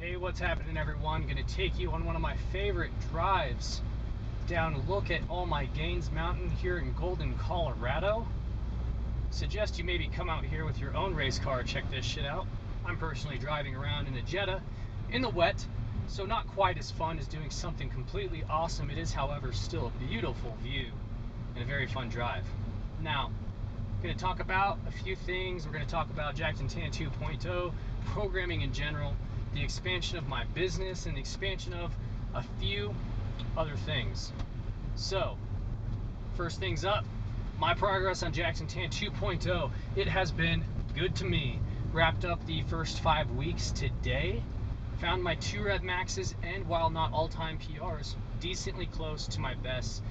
Hey, what's happening, everyone? Gonna take you on one of my favorite drives down to look at all my Gaines Mountain here in Golden, Colorado. Suggest you maybe come out here with your own race car, check this shit out. I'm personally driving around in a Jetta in the wet, so not quite as fun as doing something completely awesome. It is, however, still a beautiful view and a very fun drive. Now, going to talk about a few things. We're going to talk about Jackson Tan 2.0, programming in general, the expansion of my business, and the expansion of a few other things. So, first things up, my progress on Jackson Tan 2.0. It has been good to me. Wrapped up the first 5 weeks today. Found my 2 rep maxes, and while not all-time PRs, decently close to my best.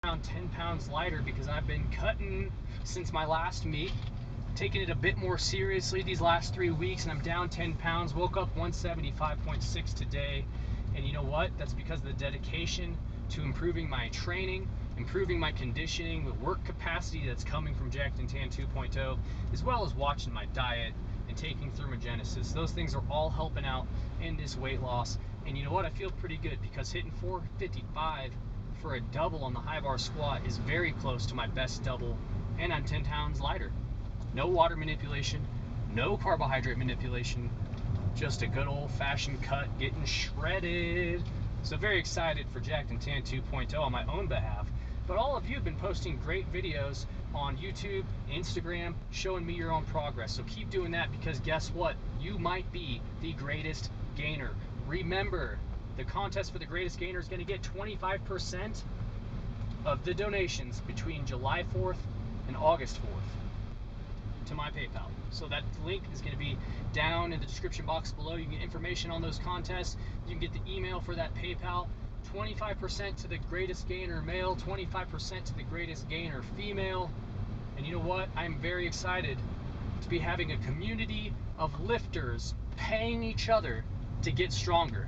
Around 10 pounds lighter because I've been cutting since my last meet, taking it a bit more seriously these last 3 weeks, and I'm down 10 pounds. Woke up 175.6 today, and you know what? That's because of the dedication to improving my training, improving my conditioning, the work capacity that's coming from Jackson Tan 2.0, as well as watching my diet and taking Thermogenesis. Those things are all helping out in this weight loss, and you know what? I feel pretty good because hitting 455 for a double on the high bar squat is very close to my best double, and I'm 10 pounds lighter. No water manipulation, no carbohydrate manipulation, just a good old-fashioned cut getting shredded. So very excited for Jackson Tan 2.0 on my own behalf. But all of you have been posting great videos on YouTube, Instagram, showing me your own progress. So keep doing that, because guess what? You might be the greatest gainer. Remember, the contest for the greatest gainer is going to get 25% of the donations between July 4th and August 4th to my PayPal. So that link is going to be down in the description box below. You can get information on those contests. You can get the email for that PayPal. 25% to the greatest gainer male, 25% to the greatest gainer female. And you know what? I'm very excited to be having a community of lifters paying each other to get stronger.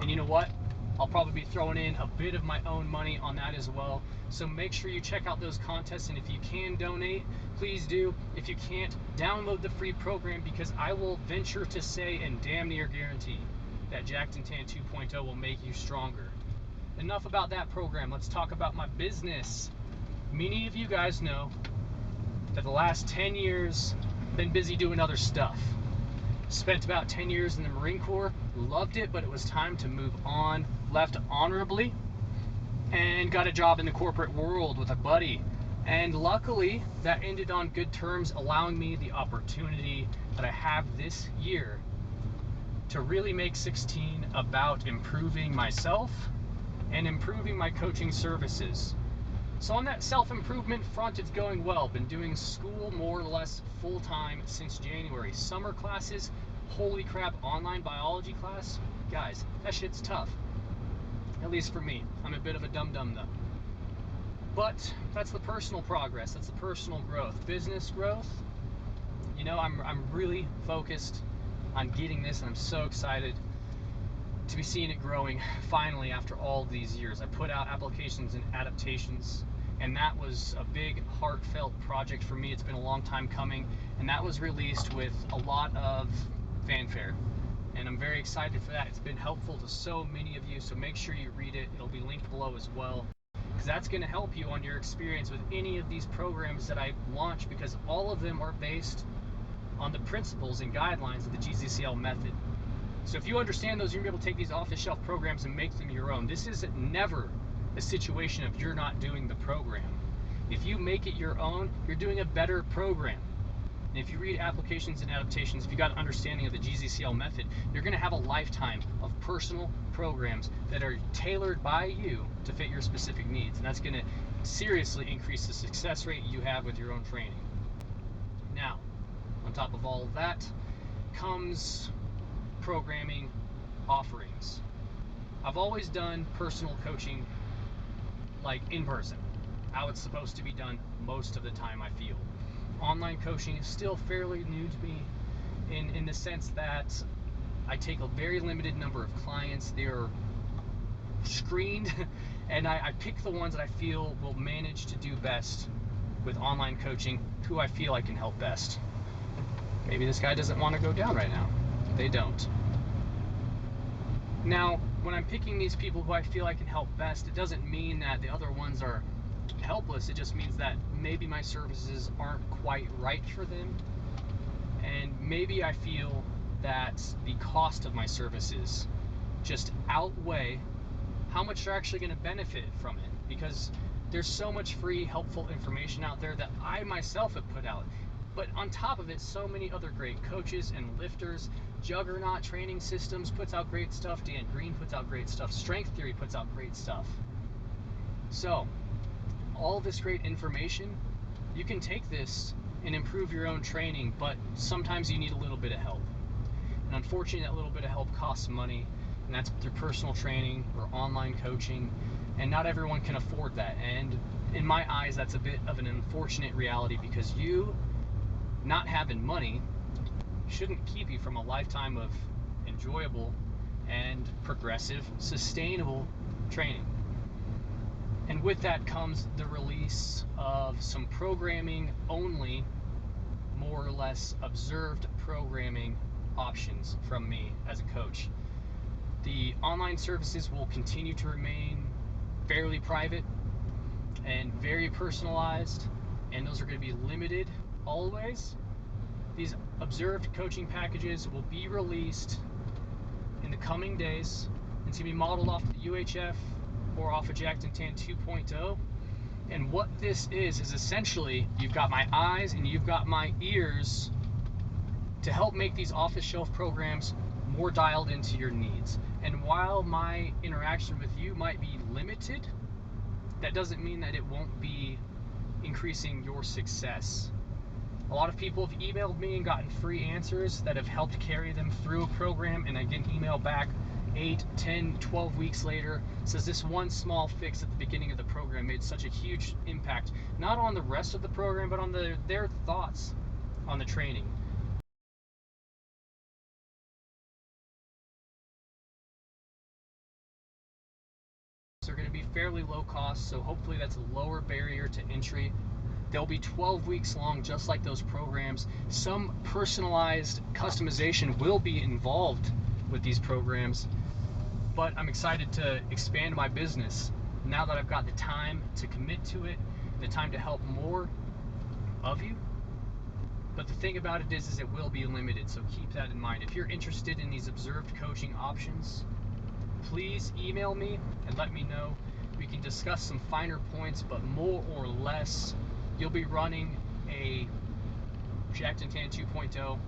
And you know what? I'll probably be throwing in a bit of my own money on that as well. So make sure you check out those contests, and if you can donate, please do. If you can't, download the free program, because I will venture to say and damn near guarantee that Jackson Tan 2.0 will make you stronger. Enough about that program. Let's talk about my business. Many of you guys know that the last 10 years I've been busy doing other stuff. Spent about 10 years in the Marine Corps, loved it, but it was time to move on. Left honorably and got a job in the corporate world with a buddy. And luckily, that ended on good terms, allowing me the opportunity that I have this year to really make 16 about improving myself and improving my coaching services. So on that self-improvement front, it's going well. Been doing school more or less full-time since January. Summer classes, holy crap, online biology class. Guys, that shit's tough. At least for me. I'm a bit of a dum-dum though. But that's the personal progress. That's the personal growth. Business growth, you know, I'm really focused on getting this, and I'm so excited to be seeing it growing finally after all these years. I put out applications and adaptations, and that was a big heartfelt project for me. It's been a long time coming, and that was released with a lot of fanfare, and I'm very excited for that. It's been helpful to so many of you, so make sure you read it. It'll be linked below as well, because that's going to help you on your experience with any of these programs that I launch, because all of them are based on the principles and guidelines of the GZCL method. So if you understand those, you're going to be able to take these off-the-shelf programs and make them your own. This is never a situation of you're not doing the program. If you make it your own, you're doing a better program. And if you read Applications and Adaptations, if you got an understanding of the GZCL method, you're going to have a lifetime of personal programs that are tailored by you to fit your specific needs. And that's going to seriously increase the success rate you have with your own training. Now, on top of all of that comes programming offerings. I've always done personal coaching like in person, how it's supposed to be done most of the time, I feel. Online coaching is still fairly new to me in the sense that I take a very limited number of clients. They're screened and I pick the ones that I feel will manage to do best with online coaching, who I feel I can help best. Maybe this guy doesn't want to go down right now. They don't. Now, when I'm picking these people who I feel I can help best, it doesn't mean that the other ones are helpless. It just means that maybe my services aren't quite right for them, and maybe I feel that the cost of my services just outweigh how much they're actually going to benefit from it, because there's so much free helpful information out there that I myself have put out. But on top of it, so many other great coaches and lifters. Juggernaut Training Systems puts out great stuff. Dan Green puts out great stuff. Strength Theory puts out great stuff. So all this great information, you can take this and improve your own training, but sometimes you need a little bit of help. And unfortunately, that little bit of help costs money, and that's through personal training or online coaching, and not everyone can afford that. And in my eyes, that's a bit of an unfortunate reality, because you not having money shouldn't keep you from a lifetime of enjoyable and progressive, sustainable training. And with that comes the release of some programming only, more or less observed programming options from me as a coach. The online services will continue to remain fairly private and very personalized, and those are going to be limited always. These observed coaching packages will be released in the coming days. It's going to be modeled off the UHF or off of Jacked and Tan 2.0. And what this is essentially, you've got my eyes and you've got my ears to help make these off-the-shelf programs more dialed into your needs. And while my interaction with you might be limited, that doesn't mean that it won't be increasing your success. A lot of people have emailed me and gotten free answers that have helped carry them through a program, and I get an email back 8, 10, 12 weeks later, says this one small fix at the beginning of the program made such a huge impact, not on the rest of the program, but on their thoughts on the training. They're going to be fairly low cost, so hopefully that's a lower barrier to entry. They'll be 12 weeks long, just like those programs. Some personalized customization will be involved with these programs, but I'm excited to expand my business now that I've got the time to commit to it, the time to help more of you. But the thing about it is it will be limited, so keep that in mind. If you're interested in these observed coaching options, please email me and let me know. We can discuss some finer points, but more or less, you'll be running a Jacked and Tan 2.0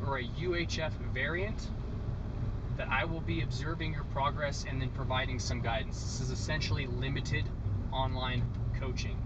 or a UHF variant that I will be observing your progress and then providing some guidance. This is essentially limited online coaching.